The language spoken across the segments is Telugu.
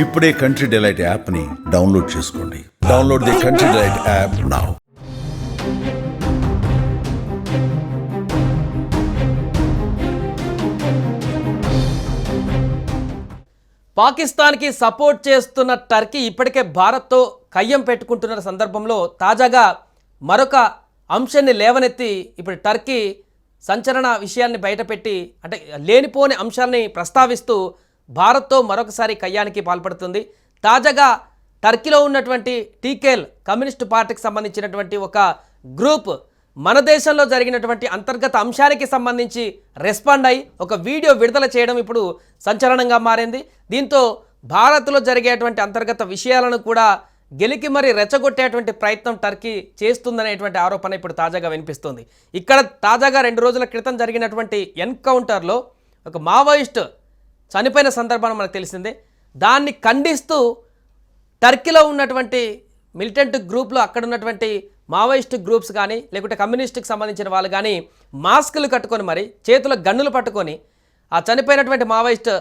ఇప్పుడే కంట్రీ డిలైట్ యాప్ని డౌన్లోడ్ చేసుకోండి. Download the country delight app now. పాకిస్తాన్కి సపోర్ట్ చేస్తున్న టర్కీ ఇప్పటికే భారత్తో కయ్యం పెట్టుకుంటున్న సందర్భంలో తాజాగా మరొక అంశాన్ని లేవనెత్తి ఇప్పుడు టర్కీ సంచలన విషయాన్ని బయటపెట్టి అంటే లేనిపోని అంశాలని ప్రస్తావిస్తూ భారత్తో మరొకసారి కయ్యానికి పాల్పడుతుంది. తాజాగా టర్కీలో ఉన్నటువంటి టీకేఎల్ కమ్యూనిస్టు పార్టీకి సంబంధించినటువంటి ఒక గ్రూప్ మన దేశంలో జరిగినటువంటి అంతర్గత అంశానికి సంబంధించి రెస్పాండ్ అయ్యి ఒక వీడియో విడుదల చేయడం ఇప్పుడు సంచలనంగా మారింది. దీంతో భారత్లో జరిగేటువంటి అంతర్గత విషయాలను కూడా గెలికి మరి రెచ్చగొట్టేటువంటి ప్రయత్నం టర్కీ చేస్తుందనేటువంటి ఆరోపణ ఇప్పుడు తాజాగా వినిపిస్తుంది. ఇక్కడ తాజాగా 2 రోజుల క్రితం జరిగినటువంటి ఎన్కౌంటర్లో ఒక మావోయిస్ట్ చనిపోయిన సందర్భం మనకు తెలిసిందే. దాన్ని ఖండిస్తూ టర్కీలో ఉన్నటువంటి మిలిటెంట్ గ్రూప్లో అక్కడ ఉన్నటువంటి మావోయిస్ట్ గ్రూప్స్ కానీ లేకుంటే కమ్యూనిస్ట్కి సంబంధించిన వాళ్ళు కానీ మాస్కులు కట్టుకొని మరి చేతుల గన్నులు పట్టుకొని ఆ చనిపోయినటువంటి మావోయిస్ట్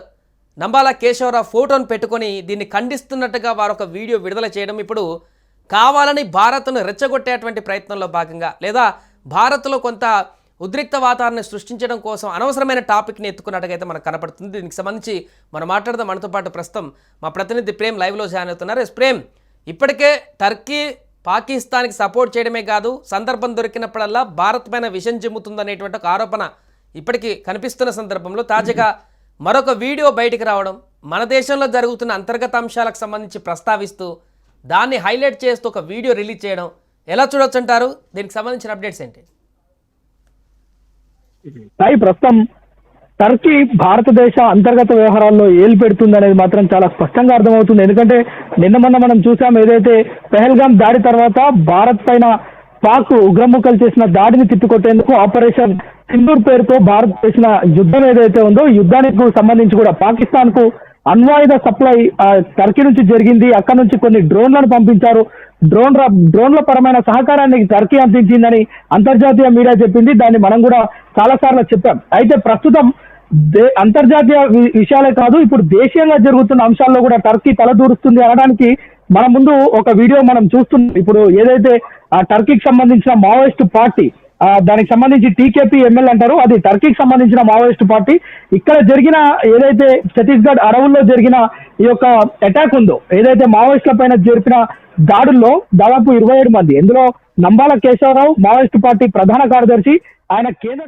నంబాల కేశవరావు ఫోటోను పెట్టుకొని దీన్ని ఖండిస్తున్నట్టుగా వారు ఒక వీడియో విడుదల చేయడం ఇప్పుడు కావాలని భారత్ను రెచ్చగొట్టేటువంటి ప్రయత్నంలో భాగంగా లేదా భారత్లో కొంత ఉద్రిక్త వాతావరణాన్ని సృష్టించడం కోసం అనవసరమైన టాపిక్ని ఎత్తుకున్నట్టుగా అయితే మనకు కనపడుతుంది. దీనికి సంబంధించి మనం మాట్లాడదాం. మనతో పాటు ప్రస్తుతం మా ప్రతినిధి ప్రేమ్ లైవ్లో జాయిన్ అవుతున్నారు. ప్రేమ్, ఇప్పటికే టర్కీ పాకిస్తాన్కి సపోర్ట్ చేయడమే కాదు సందర్భం దొరికినప్పుడల్లా భారత్ పైన విషం చిమ్ముతుందనేటువంటి ఒక ఆరోపణ ఇప్పటికీ కనిపిస్తున్న సందర్భంలో తాజాగా మరొక వీడియో బయటికి రావడం మన దేశంలో జరుగుతున్న అంతర్గత అంశాలకు సంబంధించి ప్రస్తావిస్తూ దాన్ని హైలైట్ చేస్తూ ఒక వీడియో రిలీజ్ చేయడం ఎలా చూడొచ్చు అంటారు? దీనికి సంబంధించిన అప్డేట్స్ ఏంటి? ప్రస్తుతం టర్కీ భారతదేశ అంతర్గత వ్యవహారాల్లో ఏలు పెడుతుంది అనేది మాత్రం చాలా స్పష్టంగా అర్థమవుతుంది. ఎందుకంటే మొన్న మనం చూసాం, ఏదైతే పెహల్గామ్ దాడి తర్వాత భారత్ పైన పాక్ ఉగ్రముఖలు చేసిన దాడిని తిప్పికొట్టేందుకు ఆపరేషన్ సింధూర్ పేరుతో భారత్ చేసిన యుద్ధం ఏదైతే ఉందో యుద్ధానికి సంబంధించి కూడా పాకిస్తాన్ కు అణ్వాయుధ సప్లై టర్కీ నుంచి జరిగింది. అక్కడ నుంచి కొన్ని డ్రోన్లను పంపించారు. డ్రోన్ల పరమైన సహకారాన్ని టర్కీ అందించిందని అంతర్జాతీయ మీడియా చెప్పింది. దాన్ని మనం కూడా చాలా సార్లు చెప్పాం. అయితే ప్రస్తుతం అంతర్జాతీయ విషయాలే కాదు, ఇప్పుడు దేశీయంగా జరుగుతున్న అంశాల్లో కూడా టర్కీ తలదూరుస్తుంది అనడానికి మన ముందు ఒక వీడియో మనం చూస్తున్నాం. ఇప్పుడు ఏదైతే ఆ టర్కీకి సంబంధించిన మావోయిస్టు పార్టీ, దానికి సంబంధించి టీకేపీ ఎంఎల్ అంటారు, అది టర్కీకి సంబంధించిన మావోయిస్టు పార్టీ. ఇక్కడ జరిగిన ఏదైతే ఛత్తీస్గఢ్ అడవుల్లో జరిగిన ఈ యొక్క అటాక్ ఉందో, ఏదైతే మావోయిస్టుల పైన జరిపిన దాడుల్లో దాదాపు 27 మంది, ఇందులో నంబాల కేశవరావు మావోయిస్టు పార్టీ ప్రధాన కార్యదర్శి, ఆయన కేంద్ర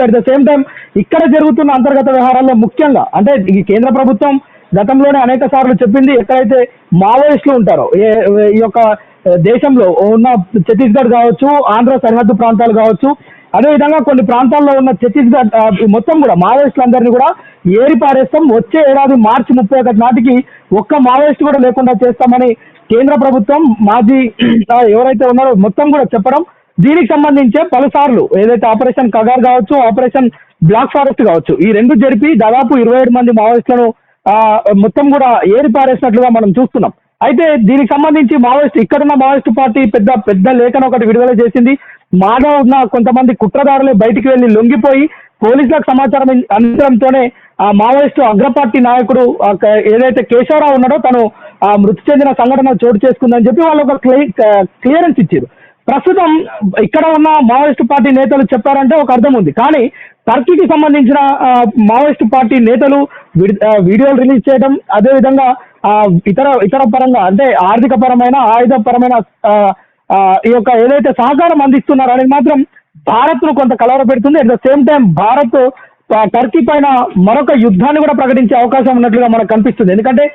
అట్ ద సేమ్ టైం ఇక్కడ జరుగుతున్న అంతర్గత వ్యవహారాల్లో ముఖ్యంగా అంటే ఈ కేంద్ర ప్రభుత్వం గతంలోనే అనేక సార్లు చెప్పింది, ఎక్కడైతే మావోయిస్టులు ఉంటారో ఈ యొక్క దేశంలో ఉన్న ఛత్తీస్గఢ్ కావచ్చు, ఆంధ్ర సరిహద్దు ప్రాంతాలు కావచ్చు, అదేవిధంగా కొన్ని ప్రాంతాల్లో ఉన్న ఛత్తీస్గఢ్ మొత్తం కూడా మావోయిస్టులందరినీ కూడా ఏరి పారేస్తాం, వచ్చే ఏడాది మార్చి 31 నాటికి ఒక్క మావోయిస్టు కూడా లేకుండా చేస్తామని కేంద్ర ప్రభుత్వం మాజీ ఎవరైతే ఉన్నారో మొత్తం కూడా చెప్పడం. దీనికి సంబంధించే పలుసార్లు ఏదైతే ఆపరేషన్ కగార్ కావచ్చు, ఆపరేషన్ బ్లాక్ ఫారెస్ట్ కావచ్చు, ఈ రెండు జరిపి దాదాపు 27 మంది మావోయిస్టులను మొత్తం కూడా ఏరి పారేసినట్లుగా మనం చూస్తున్నాం. అయితే దీనికి సంబంధించి ఇక్కడున్న మావోయిస్టు పార్టీ పెద్ద లేఖను ఒకటి విడుదల చేసింది. మాలో ఉన్న కొంతమంది కుట్రదారులు బయటికి వెళ్లి లొంగిపోయి పోలీసులకు సమాచారం అందడంతోనే ఆ మావోయిస్టు అగ్రపార్టీ నాయకుడు ఏదైతే కేశవరావు ఉన్నాడో తను మృతి చెందిన సంఘటన చోటు చేసుకుందని చెప్పి వాళ్ళు ఒక క్లియరెన్స్ ఇచ్చారు. ప్రస్తుతం ఇక్కడ ఉన్న మావోయిస్టు పార్టీ నేతలు చెప్పారంటే ఒక అర్థం ఉంది, కానీ టర్కీకి సంబంధించిన మావోయిస్టు పార్టీ నేతలు వీడియోలు రిలీజ్ చేయడం, అదేవిధంగా ఇతర పరంగా అంటే ఆర్థిక పరమైన ఆయుధపరమైన ఈ యొక్క ఏదైతే సహకారం అందిస్తున్నారో అనేది మాత్రం భారత్ ను కొంత కలవర పెడుతుంది. At the same time Bharat Turkey పైన మరొక యుద్ధాన్ని కూడా ప్రకటించే అవకాశం ఉన్నట్లుగా మనకు కనిపిస్తుంది. ఎందుకంటే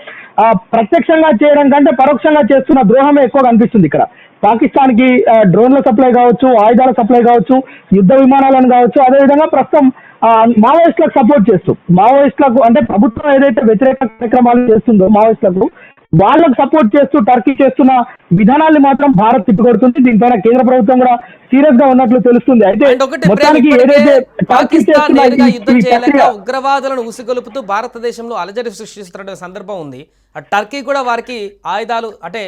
ప్రత్యక్షంగా చేయడం కంటే పరోక్షంగా చేస్తున్న ద్రోహమే ఎక్కువ కనిపిస్తుంది. ఇక్కడ పాకిస్తాన్కి డ్రోన్ల సప్లై కావచ్చు, ఆయుధాల సప్లై కావచ్చు, యుద్ధ విమానాలను కావచ్చు, అదేవిధంగా ప్రస్తుతం మావోయిస్టులకు సపోర్ట్ చేస్తూ మావోయిస్టులకు అంటే ప్రభుత్వం ఏదైతే వ్యతిరేక కార్యక్రమాలు చేస్తుందో మావోయిస్టులకు వాళ్ళకు సపోర్ట్ చేస్తూ టర్కీ చేస్తున్న విధానాన్ని మాత్రం భారత్ తిప్పికొడుతుంది. దీనిపైన కేంద్ర ప్రభుత్వం కూడా సీరియస్ గా ఉన్నట్లు తెలుస్తుంది. అయితే మొత్తానికి ఏదైతే ఉగ్రవాదులను ఉసిగొలుపుతూ భారతదేశంలో అలజడి సృష్టిస్తున్న సందర్భం ఉంది. టర్కీ కూడా వారికి ఆయుధాలు అంటే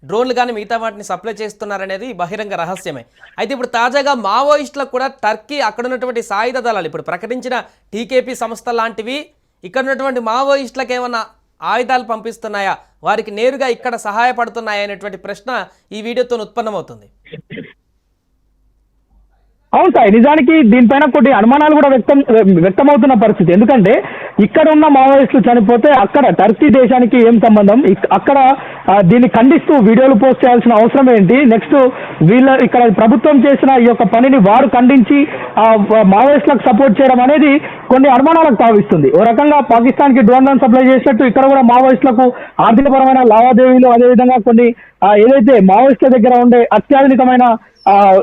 డ్రోన్లు కానీ మిగతా వాటిని సప్లై చేస్తున్నారనేది బహిరంగ రహస్యమే. అయితే ఇప్పుడు తాజాగా మావోయిస్టులకు కూడా టర్కీ అక్కడ ఉన్నటువంటి సాయుధ దళాలు ఇప్పుడు ప్రకటించిన టీకేపీ సంస్థ లాంటివి ఇక్కడ ఉన్నటువంటి మావోయిస్టులకు ఏమన్నా ఆయుధాలు పంపిస్తున్నాయా, వారికి నేరుగా ఇక్కడ సహాయపడుతున్నాయా అనేటువంటి ప్రశ్న ఈ వీడియోతో ఉత్పన్నమవుతుంది. అవును సార్, నిజానికి దీనిపైన కొన్ని అనుమానాలు కూడా వ్యక్తమవుతున్న పరిస్థితి. ఎందుకంటే ఇక్కడ ఉన్న మావోయిస్టులు చనిపోతే అక్కడ టర్కీ దేశానికి ఏం సంబంధం? అక్కడ దీన్ని ఖండిస్తూ వీడియోలు పోస్ట్ చేయాల్సిన అవసరం ఏంటి? నెక్స్ట్ ఇక్కడ ప్రభుత్వం చేసిన ఈ యొక్క పనిని వారు ఖండించి మావోయిస్టులకు సపోర్ట్ చేయడం అనేది కొన్ని అనుమానాలకు తావిస్తుంది. ఓ రకంగా పాకిస్తాన్కి డ్రోన్లను సప్లై చేసినట్టు ఇక్కడ కూడా మావోయిస్టులకు ఆర్థికపరమైన లావాదేవీలు, అదేవిధంగా కొన్ని ఏదైతే మావోయిస్టుల దగ్గర ఉండే అత్యాధునికమైన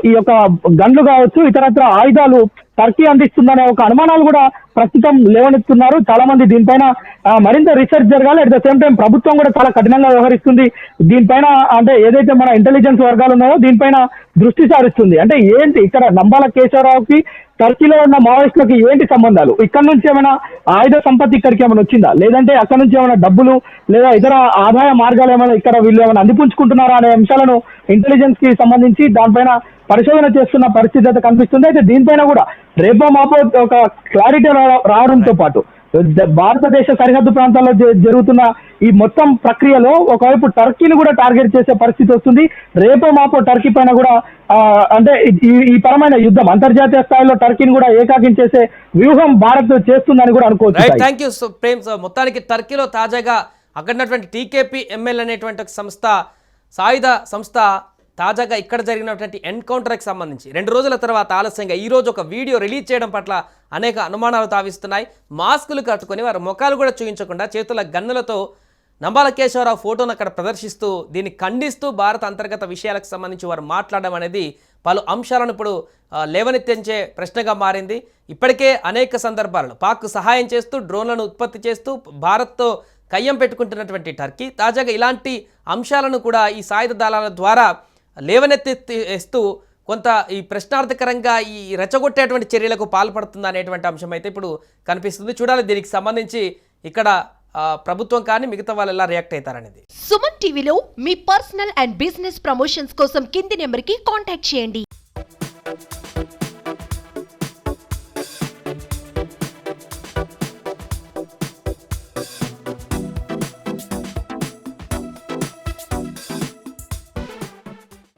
ఈ యొక్క గన్లు కావచ్చు, ఇతరత్ర ఆయుధాలు టర్కీ అందిస్తుందనే ఒక అనుమానాలు కూడా ప్రస్తుతం లేవనెత్తున్నారు చాలా మంది. దీనిపైన మరింత రీసెర్చ్ జరగాలి. అట్ ద సేమ్ టైం ప్రభుత్వం కూడా చాలా కఠినంగా వ్యవహరిస్తుంది దీనిపైన. అంటే ఏదైతే మన ఇంటెలిజెన్స్ వర్గాలు ఉన్నాయో దీనిపైన దృష్టి సారిస్తుంది. అంటే ఏంటి ఇక్కడ నంబాల కేశవరావుకి టర్కీలో ఉన్న మావోయిస్టులకి ఏంటి సంబంధాలు? ఇక్కడ నుంచి ఏమైనా ఆయుధ సంపత్తి ఇక్కడికి ఏమైనా వచ్చిందా, లేదంటే అక్కడ నుంచి ఏమైనా డబ్బులు లేదా ఇతర ఆదాయ మార్గాలు ఏమైనా ఇక్కడ వీళ్ళు ఏమైనా అందిపుంచుకుంటున్నారా అనే అంశాలను ఇంటెలిజెన్స్ కి సంబంధించి దానిపైన పరిశోధన చేస్తున్న పరిస్థితి అయితే కనిపిస్తుంది. అయితే దీనిపైన కూడా రేపో మాపో ఒక క్లారిటీ రావడంతో పాటు భారతదేశ సరిహద్దు ప్రాంతాల్లో జరుగుతున్న ఈ మొత్తం ప్రక్రియలో ఒకవైపు టర్కీని కూడా టార్గెట్ చేసే పరిస్థితి వస్తుంది. రేపో మాపో టర్కీ పైన కూడా అంటే ఈ పరమైన యుద్ధం అంతర్జాతీయ స్థాయిలో టర్కీని కూడా ఏకాకించేసే వ్యూహం భారత్ చేస్తుందని కూడా అనుకోవచ్చు. Thank you Prem. మొత్తానికి టర్కీలో తాజాగా అక్కడున్నటువంటి టీకేపీ ఎంఎల్ అనేటువంటి ఒక సంస్థ, సాయుధ సంస్థ తాజాగా ఇక్కడ జరిగినటువంటి ఎన్కౌంటర్కి సంబంధించి 2 రోజుల తర్వాత ఆలస్యంగా ఈరోజు ఒక వీడియో రిలీజ్ చేయడం పట్ల అనేక అనుమానాలు తావిస్తున్నాయి. మాస్కులు కట్టుకొని వారి ముఖాలు కూడా చూపించకుండా చేతుల గన్నులతో నంబాల కేశవరావు ఫోటోను అక్కడ ప్రదర్శిస్తూ దీన్ని ఖండిస్తూ భారత అంతర్గత విషయాలకు సంబంధించి వారు మాట్లాడడం అనేది పలు అంశాలను ఇప్పుడు లేవనెత్తించే ప్రశ్నగా మారింది. ఇప్పటికే అనేక సందర్భాలలో పాక్ సహాయం చేస్తూ డ్రోన్లను ఉత్పత్తి చేస్తూ భారత్తో కయ్యం పెట్టుకుంటున్నటువంటి టర్కీ తాజాగా ఇలాంటి అంశాలను కూడా ఈ సాయుధ దళాల ద్వారా లేవనెత్తిస్తూ కొంత ఈ ప్రశ్నార్థకరంగా ఈ రెచ్చగొట్టేటువంటి చర్యలకు పాల్పడుతుంది అనేటువంటి అంశం అయితే ఇప్పుడు కనిపిస్తుంది. చూడాలి దీనికి సంబంధించి ఇక్కడ ప్రభుత్వం కానీ మిగతా వాళ్ళు ఎలా రియాక్ట్ అవుతారనేది. సుమన్ టీవీలో మీ పర్సనల్ అండ్ బిజినెస్ ప్రమోషన్స్ కోసం కింది నెంబర్కి కాంటాక్ట్ చేయండి.